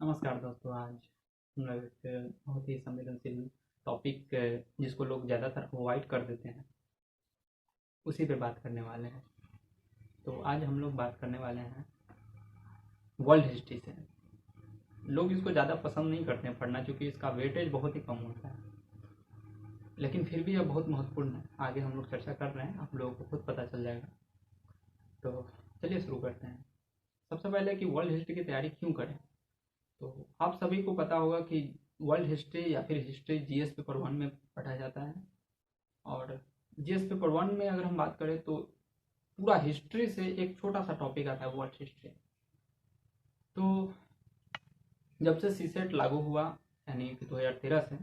नमस्कार दोस्तों। आज हम लोग एक बहुत ही संवेदनशील टॉपिक जिसको लोग ज़्यादातर अवॉइड कर देते हैं उसी पे बात करने वाले हैं। तो आज हम लोग बात करने वाले हैं वर्ल्ड हिस्ट्री से। लोग इसको ज़्यादा पसंद नहीं करते हैं पढ़ना, क्योंकि इसका वेटेज बहुत ही कम होता है, लेकिन फिर भी यह बहुत महत्वपूर्ण है। आगे हम लोग चर्चा कर रहे हैं, आप लोगों को खुद पता चल जाएगा। तो चलिए शुरू करते हैं। सबसे पहले कि वर्ल्ड हिस्ट्री की तैयारी क्यों करें। तो आप सभी को पता होगा कि वर्ल्ड हिस्ट्री या फिर हिस्ट्री जीएस पेपर 1 में पढ़ा जाता है। और जीएस पेपर 1 में अगर हम बात करें तो पूरा हिस्ट्री से एक छोटा सा टॉपिक आता है, वर्ल्ड हिस्ट्री। तो जब से सीसेट लागू हुआ यानी कि 2013 से,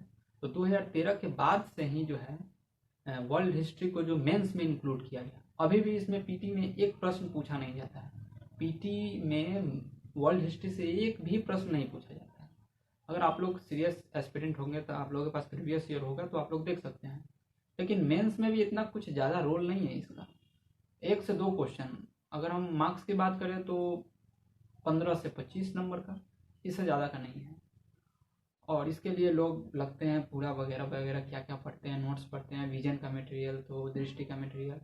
तो 2013 के बाद से ही जो है वर्ल्ड हिस्ट्री को जो मेंस में इंक्लूड किया गया। अभी भी इसमें पीटी में एक प्रश्न पूछा नहीं जाता है। पीटी में वर्ल्ड हिस्ट्री से एक भी प्रश्न नहीं पूछा जाता है। अगर आप लोग सीरियस एस्पिरेंट होंगे तो आप लोगों के पास प्रीवियस ईयर होगा तो आप लोग देख सकते हैं, लेकिन मेंस में भी इतना कुछ ज़्यादा रोल नहीं है इसका। 1 से 2 क्वेश्चन, अगर हम मार्क्स की बात करें तो 15 से 25 नंबर का, इससे ज़्यादा का नहीं है। और इसके लिए लोग लगते हैं पूरा वगैरह वगैरह क्या क्या पढ़ते हैं, नोट्स पढ़ते हैं, विजन का मटेरियल, तो दृष्टि का मटेरियल,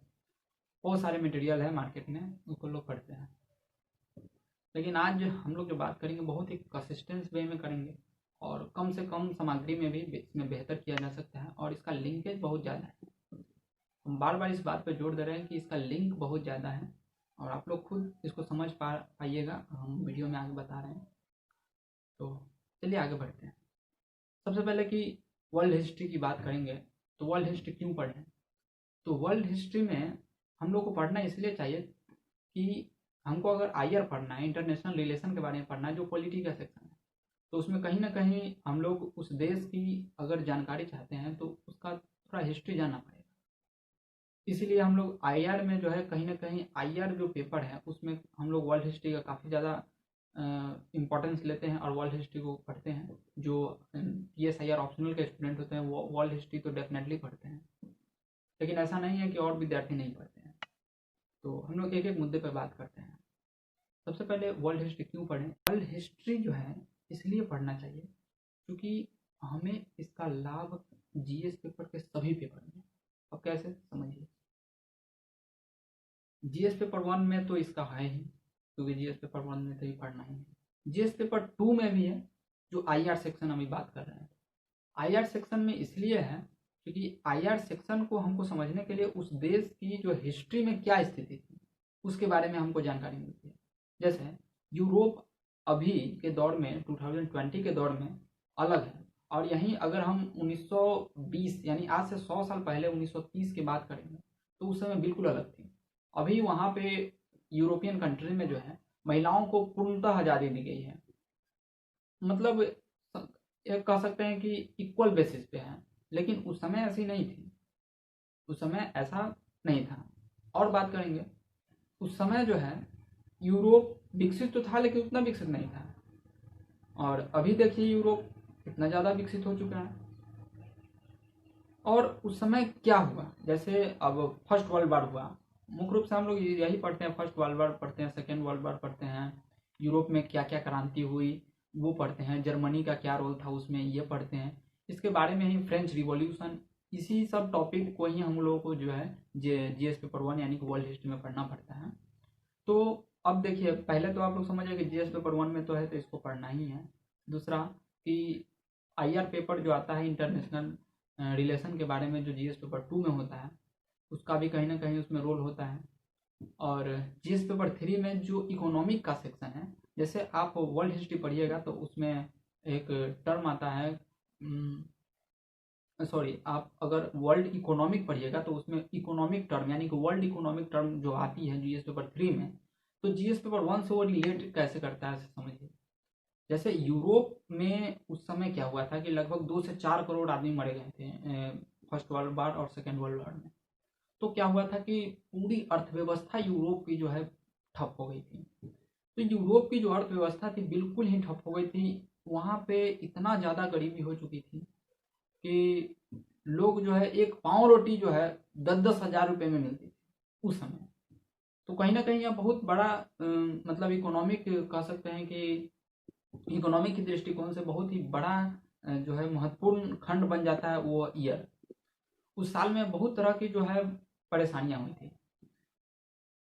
बहुत सारे मटेरियल है मार्केट में, उसको लोग पढ़ते हैं। लेकिन आज हम लोग जो बात करेंगे बहुत ही कंसिस्टेंस वे में करेंगे और कम से कम सामग्री में भी इसमें बेहतर किया जा सकता है। और इसका लिंकेज बहुत ज़्यादा है। हम बार बार इस बात पर जोर दे रहे हैं कि इसका लिंक बहुत ज़्यादा है और आप लोग खुद इसको समझ पाइएगा, हम वीडियो में आगे बता रहे हैं। तो चलिए आगे बढ़ते हैं। सबसे पहले कि वर्ल्ड हिस्ट्री की बात करेंगे तो वर्ल्ड हिस्ट्री क्यों पढ़ें। तो वर्ल्ड हिस्ट्री में हम लोग को पढ़ना इसलिए चाहिए कि हमको अगर आईआर पढ़ना है, इंटरनेशनल रिलेशन के बारे में पढ़ना है, जो पॉलिटी का सेक्शन है, तो उसमें कहीं ना कहीं हम लोग उस देश की अगर जानकारी चाहते हैं तो उसका थोड़ा हिस्ट्री जानना पड़ेगा। इसीलिए हम लोग आईआर में जो है कहीं ना कहीं आईआर जो पेपर है उसमें हम लोग वर्ल्ड हिस्ट्री का काफ़ी ज़्यादा इम्पोर्टेंस लेते हैं और वर्ल्ड हिस्ट्री को पढ़ते हैं। जो PSIR ऑप्शनल के स्टूडेंट होते हैं वो वर्ल्ड हिस्ट्री तो डेफिनेटली पढ़ते हैं, लेकिन ऐसा नहीं है कि और विद्यार्थी नहीं पढ़ते हैं। तो हम लोग एक एक मुद्दे पर बात करते हैं। सबसे पहले वर्ल्ड हिस्ट्री क्यों पढ़ें। वर्ल्ड हिस्ट्री जो है इसलिए पढ़ना चाहिए क्योंकि हमें इसका लाभ जीएस पेपर के सभी पेपर में। अब कैसे समझिए, जीएस पेपर 1 में तो इसका है ही, क्योंकि जीएस पेपर 1 में तो ही पढ़ना ही है। जीएस पेपर 2 में भी है, जो आईआर सेक्शन अभी बात कर रहे हैं। आईआर सेक्शन में इसलिए है क्योंकि आईआर सेक्शन को हमको समझने के लिए उस देश की जो हिस्ट्री में क्या स्थिति थी उसके बारे में हमको जानकारी मिलती है। जैसे यूरोप अभी के दौर में 2020 के दौर में अलग है, और यहीं अगर हम 1920 यानी आज से 100 साल पहले 1930 की बात करेंगे तो उस समय बिल्कुल अलग थी। अभी वहाँ पे यूरोपियन कंट्री में जो है महिलाओं को पूर्णतः आज़ादी दी गई है, मतलब कह सकते हैं कि इक्वल बेसिस पे है। लेकिन उस समय ऐसी नहीं थी, उस समय ऐसा नहीं था। और बात करेंगे, उस समय जो है यूरोप विकसित तो था लेकिन उतना विकसित नहीं था, और अभी देखिए यूरोप कितना ज़्यादा विकसित हो चुका है। और उस समय क्या हुआ, जैसे अब फर्स्ट वर्ल्ड वार हुआ, मुख्य रूप से हम लोग यही पढ़ते हैं, फर्स्ट वर्ल्ड वार पढ़ते हैं, सेकेंड वर्ल्ड वार पढ़ते हैं, यूरोप में क्या क्या क्रांति हुई वो पढ़ते हैं, जर्मनी का क्या रोल था उसमें ये पढ़ते हैं। इसके बारे में ही फ्रेंच रिवॉल्यूशन, इसी सब टॉपिक को ही हम लोगों को जो है जीएस पेपर 1 यानी कि वर्ल्ड हिस्ट्री में पढ़ना पड़ता है। तो अब देखिए, पहले तो आप लोग समझिए कि जीएस पेपर 1 में तो है तो इसको पढ़ना ही है। दूसरा कि आईआर पेपर जो आता है इंटरनेशनल रिलेशन के बारे में, जो जीएस पेपर 2 में होता है, उसका भी कहीं ना कहीं उसमें रोल होता है। और जीएस पेपर 3 में जो इकोनॉमिक का सेक्शन है, जैसे आप वर्ल्ड हिस्ट्री पढ़िएगा तो उसमें एक टर्म आता है, सॉरी, आप अगर वर्ल्ड इकोनॉमिक पढ़िएगा तो उसमें इकोनॉमिक टर्म यानी कि वर्ल्ड इकोनॉमिक टर्म जो आती है जीएस पेपर 3 में, तो जीएस पेपर 1 से वो रिलेट कैसे करता है समझिए। जैसे यूरोप में उस समय क्या हुआ था कि लगभग 2 से 4 करोड़ आदमी मरे गए थे फर्स्ट वर्ल्ड वार और सेकेंड वर्ल्ड वार में। तो क्या हुआ था कि पूरी अर्थव्यवस्था यूरोप की जो है ठप हो गई थी। तो यूरोप की जो अर्थव्यवस्था थी बिल्कुल ही ठप हो गई थी। वहाँ पे इतना ज़्यादा गरीबी हो चुकी थी कि लोग जो है एक पाव रोटी जो है 10-10 हज़ार रुपये में मिलती थी उस समय। तो कहीं ना कहीं यह बहुत बड़ा मतलब इकोनॉमिक कह सकते हैं कि इकोनॉमी की दृष्टिकोण से बहुत ही बड़ा जो है महत्वपूर्ण खंड बन जाता है वो ईयर। उस साल में बहुत तरह की जो है परेशानियां हुई थी।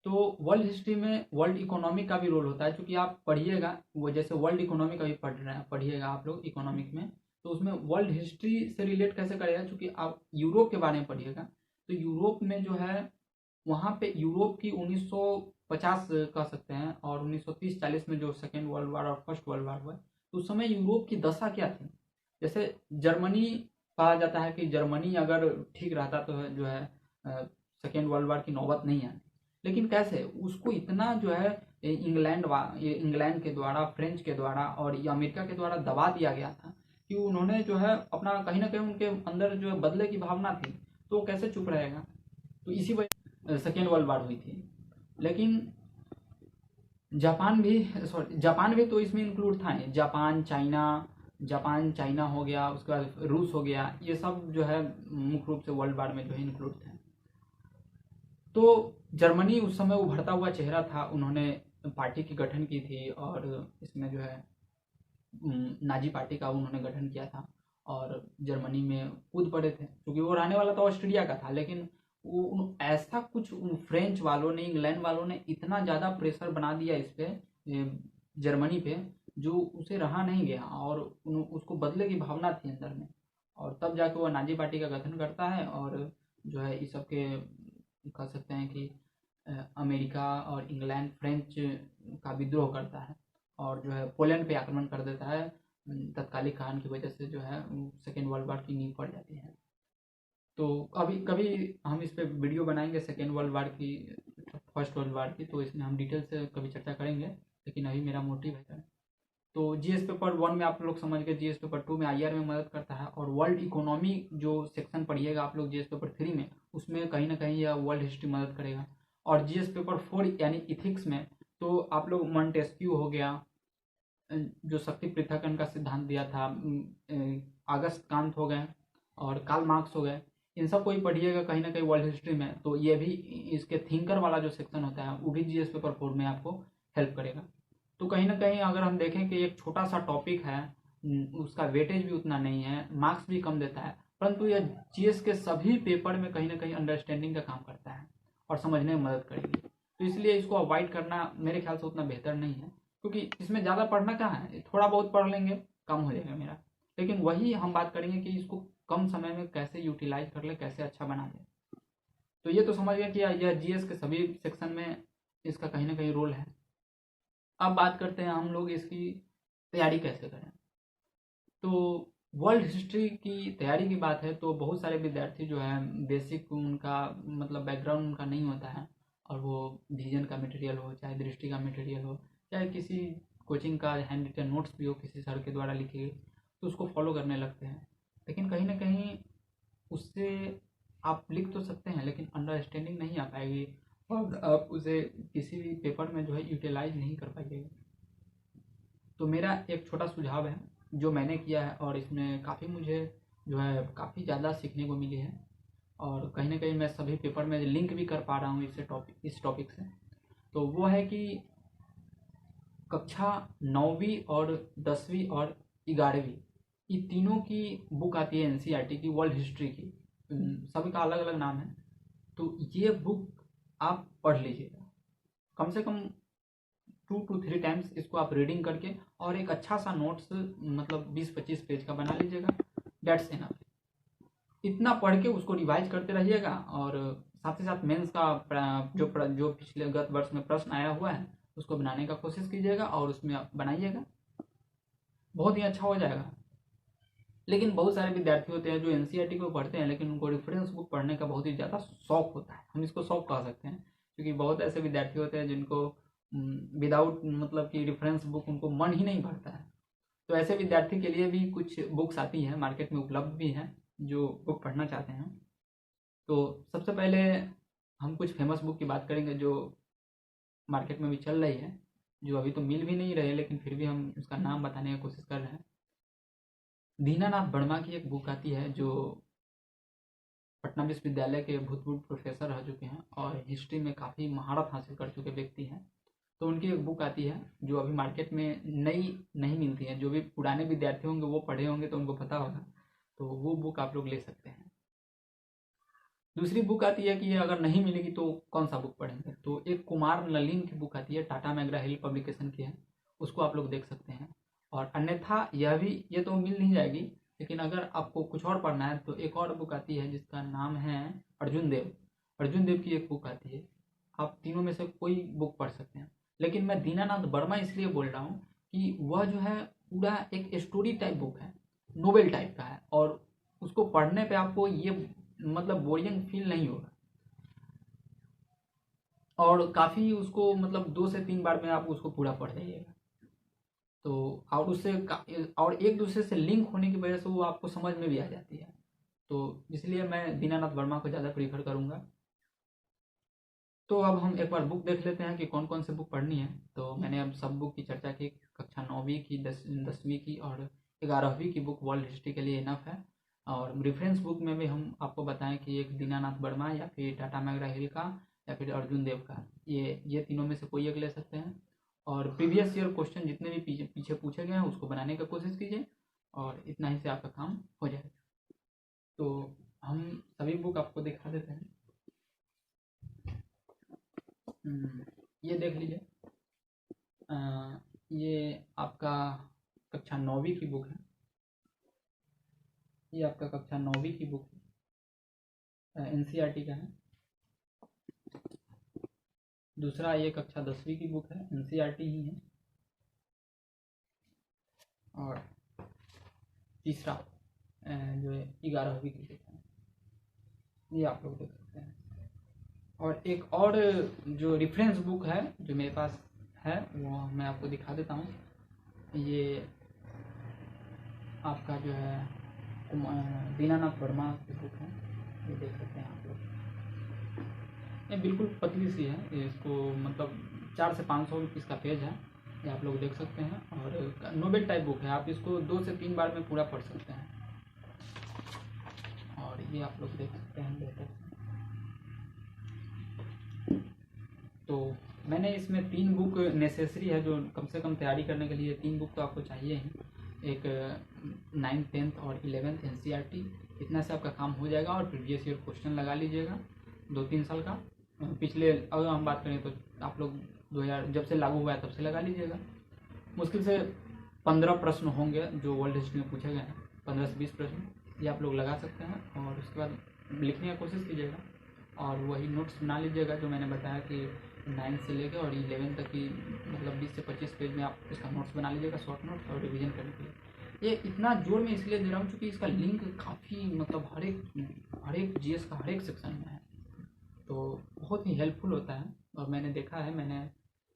तो वर्ल्ड हिस्ट्री में वर्ल्ड इकोनॉमी का भी रोल होता है, क्योंकि आप पढ़िएगा वो, जैसे वर्ल्ड इकोनॉमी का भी पढ़ रहे हैं, पढ़िएगा आप लोग इकोनॉमिक में, तो उसमें वर्ल्ड हिस्ट्री से रिलेट कैसे करेगा, क्योंकि आप यूरोप के बारे में पढ़िएगा तो यूरोप में जो है वहाँ पे यूरोप की 1950 कह सकते हैं और 1930-40 में जो सेकेंड वर्ल्ड वार और फर्स्ट वर्ल्ड वार हुआ, तो उस समय यूरोप की दशा क्या थी। जैसे जर्मनी कहा जाता है कि जर्मनी अगर ठीक रहता तो जो है सेकेंड वर्ल्ड वार की नौबत नहीं आती, लेकिन कैसे उसको इतना जो है इंग्लैंड के द्वारा, फ्रेंच के द्वारा और ये अमेरिका के द्वारा दबा दिया गया था कि उन्होंने जो है अपना कहीं ना कहीं उनके अंदर जो है बदले की भावना थी, तो वो कैसे चुप रहेगा। तो इसी वजह सेकेंड वर्ल्ड वार हुई थी। लेकिन जापान भी तो इसमें इंक्लूड था। जापान चाइना हो गया, उसके बाद रूस हो गया, ये सब जो है मुख्य रूप से वर्ल्ड वार में जो है इंक्लूड थे। तो जर्मनी उस समय उभरता हुआ चेहरा था, उन्होंने पार्टी की गठन की थी और इसमें जो है नाजी पार्टी का उन्होंने गठन किया था और जर्मनी में कूद पड़े थे, क्योंकि वो रहने वाला तो ऑस्ट्रेलिया का था, लेकिन वो ऐसा कुछ फ्रेंच वालों ने, इंग्लैंड वालों ने इतना ज़्यादा प्रेशर बना दिया इस पे, जर्मनी पे, जो उसे रहा नहीं गया और उसको बदले की भावना थी अंदर में, और तब जाके वो नाजी पार्टी का गठन करता है और जो है इस सब के कह सकते हैं कि अमेरिका और इंग्लैंड फ्रेंच का विद्रोह करता है और जो है पोलैंड पे आक्रमण कर देता है। तत्कालिक कारण की वजह से जो है सेकेंड वर्ल्ड वार की नींव पड़ जाती है। तो अभी कभी हम इस पे वीडियो बनाएंगे सेकेंड वर्ल्ड वार की, फर्स्ट वर्ल्ड वार की, तो इसमें हम डिटेल से कभी चर्चा करेंगे, लेकिन अभी मेरा मोटिव है। तो जीएस पेपर 1 में आप लोग समझ गए, जीएस पेपर 2 में आईआर में मदद करता है, और वर्ल्ड इकोनॉमी जो सेक्शन पढ़िएगा आप लोग जीएस पेपर 3 में, उसमें कहीं ना कहीं यह वर्ल्ड हिस्ट्री मदद करेगा। और जीएस पेपर 4 यानी इथिक्स में तो आप लोग मॉन्टेस्क्यू हो गया, जो शक्ति पृथक्करण का सिद्धांत दिया था, अगस्त कांत हो गए और कार्ल मार्क्स हो गए, इन सब को ही पढ़िएगा कहीं ना कहीं वर्ल्ड हिस्ट्री में। तो ये भी इसके थिंकर वाला जो सेक्शन होता है वो भी जीएस पेपर 4 में आपको हेल्प करेगा। तो कहीं ना कहीं अगर हम देखें कि एक छोटा सा टॉपिक है, उसका वेटेज भी उतना नहीं है, मार्क्स भी कम देता है, परंतु यह जीएस के सभी पेपर में कहीं ना कहीं अंडरस्टैंडिंग का काम करता है और समझने में मदद करेगी। तो इसलिए इसको अवॉइड करना मेरे ख्याल से उतना बेहतर नहीं है, क्योंकि इसमें ज़्यादा पढ़ना कहाँ है, थोड़ा बहुत पढ़ लेंगे कम हो जाएगा मेरा। लेकिन वही हम बात करेंगे कि इसको कम समय में कैसे यूटिलाइज कर ले, कैसे अच्छा बना ले। तो ये तो समझ गया कि यह जीएस के सभी सेक्शन में इसका कहीं ना कहीं रोल है। अब बात करते हैं हम लोग इसकी तैयारी कैसे करें। तो वर्ल्ड हिस्ट्री की तैयारी की बात है तो बहुत सारे विद्यार्थी जो है बेसिक उनका मतलब बैकग्राउंड उनका नहीं होता है, और वो विजन का मटेरियल हो, चाहे दृष्टि का मटेरियल हो, चाहे किसी कोचिंग का हैंड रिटन नोट्स भी हो किसी सर के द्वारा लिखी गई, तो उसको फॉलो करने लगते हैं। लेकिन कहीं ना कहीं उससे आप लिख तो सकते हैं, लेकिन अंडरस्टैंडिंग नहीं आ पाएगी और आप उसे किसी भी पेपर में जो है यूटिलाइज नहीं कर पाइएगा। तो मेरा एक छोटा सुझाव है जो मैंने किया है, और इसमें काफ़ी मुझे जो है काफ़ी ज़्यादा सीखने को मिली है, और कहीं ना कहीं मैं सभी पेपर में लिंक भी कर पा रहा हूँ इस टॉपिक से। तो वो है कि कक्षा 9वीं और 10वीं और 11वीं, ये तीनों की बुक आती है एनसीईआरटी की, वर्ल्ड हिस्ट्री की, सभी का अलग अलग नाम है। तो ये बुक आप पढ़ लीजिएगा, कम से कम 2 to 3 टाइम्स इसको आप रीडिंग करके, और एक अच्छा सा नोट्स मतलब 20-25 पेज का बना लीजिएगा, डेट्स इनफ। इतना पढ़ के उसको रिवाइज करते रहिएगा, और साथ ही साथ मेंस का जो पिछले गत वर्ष में प्रश्न आया हुआ है उसको बनाने का कोशिश कीजिएगा और उसमें आप बनाइएगा, बहुत ही अच्छा हो जाएगा। लेकिन बहुत सारे विद्यार्थी होते हैं जो एनसीईआरटी को पढ़ते हैं, लेकिन उनको रेफरेंस बुक पढ़ने का बहुत ही ज़्यादा शौक होता है, हम इसको शौक कह सकते हैं, क्योंकि बहुत ऐसे विद्यार्थी होते हैं जिनको विदाउट मतलब कि रेफरेंस बुक उनको मन ही नहीं भरता है। तो ऐसे विद्यार्थी के लिए भी कुछ बुक्स आती हैं, मार्केट में उपलब्ध भी हैं, जो बुक पढ़ना चाहते हैं। तो सबसे पहले हम कुछ फेमस बुक की बात करेंगे जो मार्केट में भी चल रही है, जो अभी तो मिल भी नहीं रहे, लेकिन फिर भी हम उसका नाम बताने की कोशिश कर रहे हैं। दीनानाथ वर्मा की एक बुक आती है, जो पटना विश्वविद्यालय के भूतपूर्व प्रोफेसर रह चुके हैं और हिस्ट्री में काफ़ी महारत हासिल कर चुके व्यक्ति हैं। तो उनकी एक बुक आती है जो अभी मार्केट में नई नहीं मिलती है। जो भी पुराने विद्यार्थी होंगे वो पढ़े होंगे तो उनको पता होगा, तो वो बुक आप लोग ले सकते हैं। दूसरी बुक आती है कि अगर नहीं मिलेगी तो कौन सा बुक पढ़ेंगे, तो एक कुमार नलिन की बुक आती है, टाटा मैकग्रा हिल पब्लिकेशन की है, उसको आप लोग देख सकते हैं। और अन्यथा ये तो मिल नहीं जाएगी, लेकिन अगर आपको कुछ और पढ़ना है तो एक और बुक आती है जिसका नाम है अर्जुन देव। अर्जुन देव की एक बुक आती है, आप तीनों में से कोई बुक पढ़ सकते हैं। लेकिन मैं दीनानाथ वर्मा इसलिए बोल रहा हूँ कि वह जो है पूरा एक स्टोरी टाइप बुक है, नोवेल टाइप का है, और उसको पढ़ने पे आपको ये मतलब बोरिंग फील नहीं होगा, और काफ़ी उसको मतलब 2 से 3 बार में आप उसको पूरा पढ़ जाइएगा। तो और एक दूसरे से लिंक होने की वजह से वो आपको समझ में भी आ जाती है, तो इसलिए मैं दीनानाथ वर्मा को ज़्यादा प्रीफर करूँगा। तो अब हम एक बार बुक देख लेते हैं कि कौन कौन सी बुक पढ़नी है। तो मैंने अब सब बुक की चर्चा की, कक्षा 9वीं की, 10वीं की और 11वीं की बुक वर्ल्ड हिस्ट्री के लिए इनफ है। और रेफरेंस बुक में भी हम आपको बताएं कि एक दीनानाथ वर्मा या फिर टाटा मैकग्रा हिल का या फिर अर्जुन देव का, ये तीनों में से कोई एक ले सकते हैं। और प्रीवियस ईयर क्वेश्चन जितने भी पीछे पूछे गए हैं उसको बनाने का कोशिश कीजिए, और इतना ही से आपका काम हो जाएगा। तो हम सभी बुक आपको दिखा देते हैं। ये देख लीजिए, ये आपका कक्षा 9वीं की बुक है, ये आपका कक्षा 9वीं की बुक है, एनसीईआरटी का है। दूसरा ये कक्षा 10वीं की बुक है, एनसीईआरटी ही है। और तीसरा जो है 11वीं की बुक है, ये आप लोग देख सकते हैं। और एक और जो रेफरेंस बुक है जो मेरे पास है वो मैं आपको दिखा देता हूँ। ये आपका जो है दीनानाथ वर्मा की बुक है, ये देख सकते हैं आप लोग। ये बिल्कुल पतली सी है, इसको मतलब 400 से 500 इसका पेज है, ये आप लोग देख सकते हैं। और नोवेल टाइप बुक है, आप इसको 2 से 3 बार में पूरा पढ़ सकते हैं। और ये आप लोग देख सकते हैं बेहतर से। तो मैंने इसमें 3 बुक नेसेसरी है जो कम से कम तैयारी करने के लिए 3 बुक तो आपको चाहिए ही। एक 9th 10th और 11th एनसीईआरटी, इतना से आपका काम हो जाएगा। और प्रीवियस ईयर क्वेश्चन लगा लीजिएगा 2-3 साल का। पिछले अगर हम बात करें तो आप लोग 2000 जब से लागू हुआ है तब से लगा लीजिएगा। मुश्किल से 15 प्रश्न होंगे जो वर्ल्ड हिस्ट्री में पूछे गए हैं, 15 से 20 प्रश्न ये आप लोग लगा सकते हैं। और उसके बाद लिखने की कोशिश कीजिएगा, और वही नोट्स बना लीजिएगा जो मैंने बताया कि 9th से लेकर और 11th तक की मतलब 20 से 25 पेज में आप इसका नोट्स बना लीजिएगा, शॉर्ट नोट्स, और रिवीजन करने के लिए। ये इतना जोर में इसलिए दे रहा हूँ क्योंकि इसका लिंक काफ़ी मतलब हर एक जीएस का हर एक सेक्शन में है, तो बहुत ही हेल्पफुल होता है। और मैंने देखा है, मैंने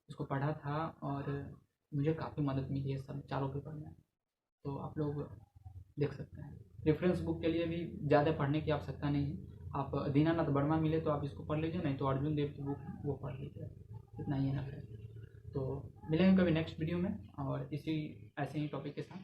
इसको पढ़ा था और मुझे काफ़ी मदद मिली है सब चारों पेपर में। तो आप लोग देख सकते हैं। रेफरेंस बुक के लिए भी ज़्यादा पढ़ने की आवश्यकता नहीं है, आप दीनानाथ वर्मा मिले तो आप इसको पढ़ लीजिए, नहीं तो अर्जुन देव की बुक वो पढ़ लीजिए, इतना ही है ना। तो मिलेंगे कभी नेक्स्ट वीडियो में और इसी ऐसे ही टॉपिक के साथ।